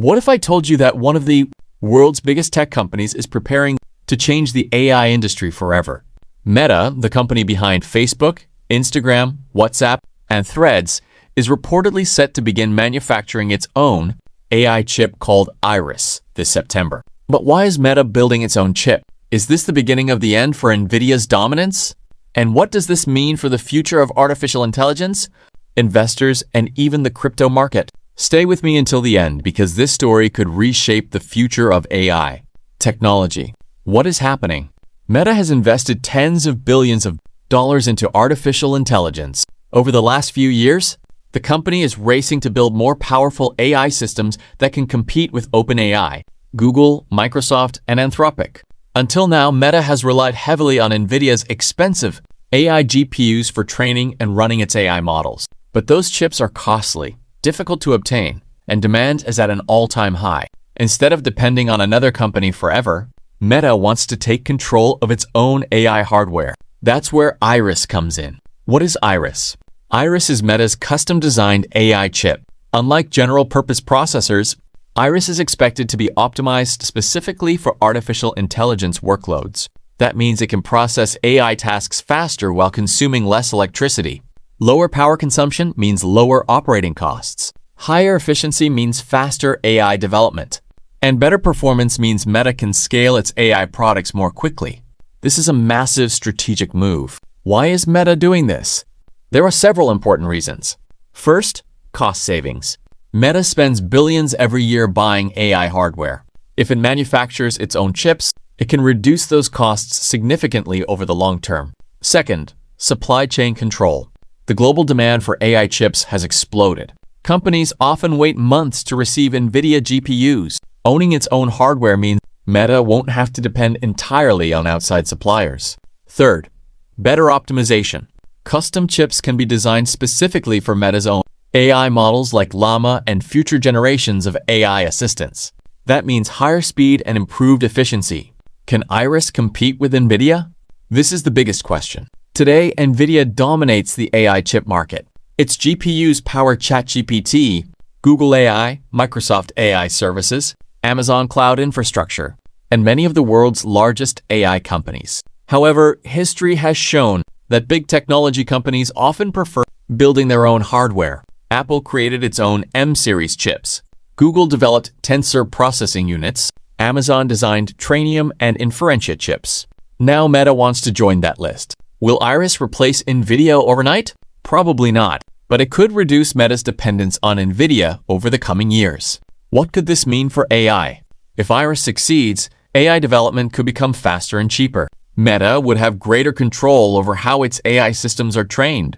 What if I told you that one of the world's biggest tech companies is preparing to change the AI industry forever? Meta, the company behind Facebook, Instagram, WhatsApp, and Threads, is reportedly set to begin manufacturing its own AI chip called Iris this September. But why is Meta building its own chip? Is this the beginning of the end for NVIDIA's dominance? And what does this mean for the future of artificial intelligence, investors, and even the crypto market? Stay with me until the end because this story could reshape the future of AI technology. What is happening? Meta has invested tens of billions of dollars into artificial intelligence. Over the last few years, the company is racing to build more powerful AI systems that can compete with OpenAI, Google, Microsoft, and Anthropic. Until now, Meta has relied heavily on NVIDIA's expensive AI GPUs for training and running its AI models. But those chips are costly, difficult to obtain, and demand is at an all-time high. Instead of depending on another company forever, Meta wants to take control of its own AI hardware. That's where Iris comes in. What is Iris? Iris is Meta's custom-designed AI chip. Unlike general-purpose processors, Iris is expected to be optimized specifically for artificial intelligence workloads. That means it can process AI tasks faster while consuming less electricity. Lower power consumption means lower operating costs. Higher efficiency means faster AI development. And better performance means Meta can scale its AI products more quickly. This is a massive strategic move. Why is Meta doing this? There are several important reasons. First, cost savings. Meta spends billions every year buying AI hardware. If it manufactures its own chips, it can reduce those costs significantly over the long term. Second, supply chain control. The global demand for AI chips has exploded. Companies often wait months to receive NVIDIA GPUs. Owning its own hardware means Meta won't have to depend entirely on outside suppliers. Third, better optimization. Custom chips can be designed specifically for Meta's own AI models like Llama and future generations of AI assistants. That means higher speed and improved efficiency. Can Iris compete with NVIDIA? This is the biggest question. Today, NVIDIA dominates the AI chip market. Its GPUs power ChatGPT, Google AI, Microsoft AI services, Amazon cloud infrastructure, and many of the world's largest AI companies. However, history has shown that big technology companies often prefer building their own hardware. Apple created its own M-series chips. Google developed tensor processing units. Amazon designed Trainium and Inferentia chips. Now Meta wants to join that list. Will Iris replace NVIDIA overnight? Probably not, but it could reduce Meta's dependence on NVIDIA over the coming years. What could this mean for AI? If Iris succeeds, AI development could become faster and cheaper. Meta would have greater control over how its AI systems are trained.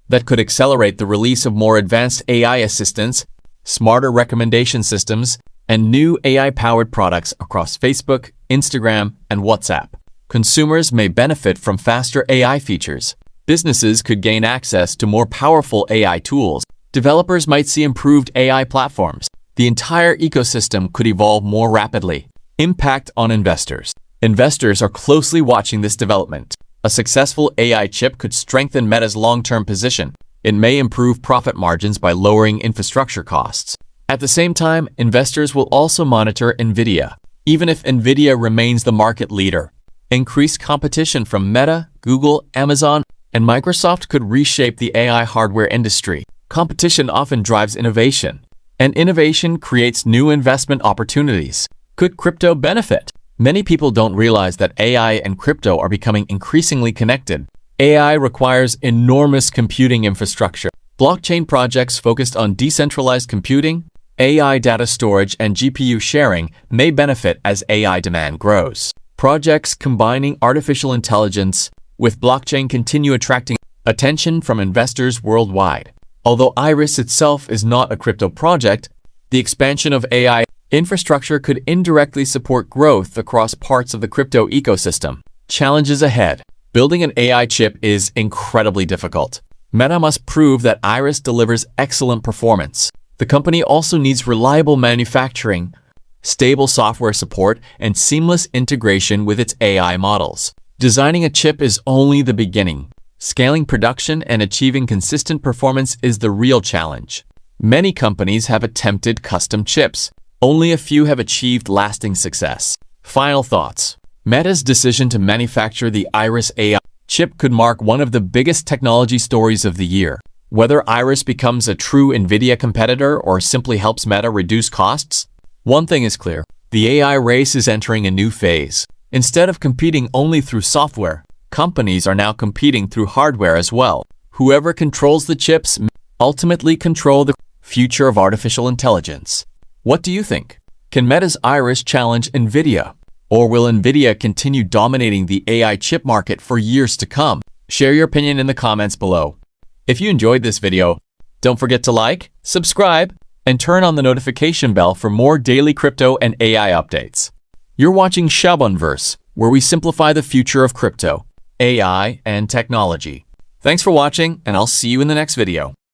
That could accelerate the release of more advanced AI assistants, smarter recommendation systems, and new AI-powered products across Facebook, Instagram, and WhatsApp. Consumers may benefit from faster AI features. Businesses could gain access to more powerful AI tools. Developers might see improved AI platforms. The entire ecosystem could evolve more rapidly. Impact on investors. Investors are closely watching this development. A successful AI chip could strengthen Meta's long-term position. It may improve profit margins by lowering infrastructure costs. At the same time, investors will also monitor NVIDIA. Even if NVIDIA remains the market leader, increased competition from Meta, Google, Amazon, and Microsoft could reshape the AI hardware industry. Competition often drives innovation, and innovation creates new investment opportunities. Could crypto benefit? Many people don't realize that AI and crypto are becoming increasingly connected. AI requires enormous computing infrastructure. Blockchain projects focused on decentralized computing, AI data storage, and GPU sharing may benefit as AI demand grows. Projects combining artificial intelligence with blockchain continue attracting attention from investors worldwide. Although Iris itself is not a crypto project, the expansion of AI infrastructure could indirectly support growth across parts of the crypto ecosystem. Challenges ahead. Building an AI chip is incredibly difficult. Meta must prove that Iris delivers excellent performance. The company also needs reliable manufacturing, stable software support, and seamless integration with its AI models. Designing a chip is only the beginning. Scaling production and achieving consistent performance is the real challenge. Many companies have attempted custom chips. Only a few have achieved lasting success. Final thoughts. Meta's decision to manufacture the Iris AI chip could mark one of the biggest technology stories of the year. Whether Iris becomes a true NVIDIA competitor or simply helps Meta reduce costs, one thing is clear. The AI race is entering a new phase. Instead of competing only through software, companies are now competing through hardware as well. Whoever controls the chips may ultimately control the future of artificial intelligence. What do you think? Can Meta's Iris challenge NVIDIA? Or will NVIDIA continue dominating the AI chip market for years to come? Share your opinion in the comments below. If you enjoyed this video, don't forget to like, subscribe, and turn on the notification bell for more daily crypto and AI updates. You're watching Shabonverse, where we simplify the future of crypto, AI, and technology. Thanks for watching, and I'll see you in the next video.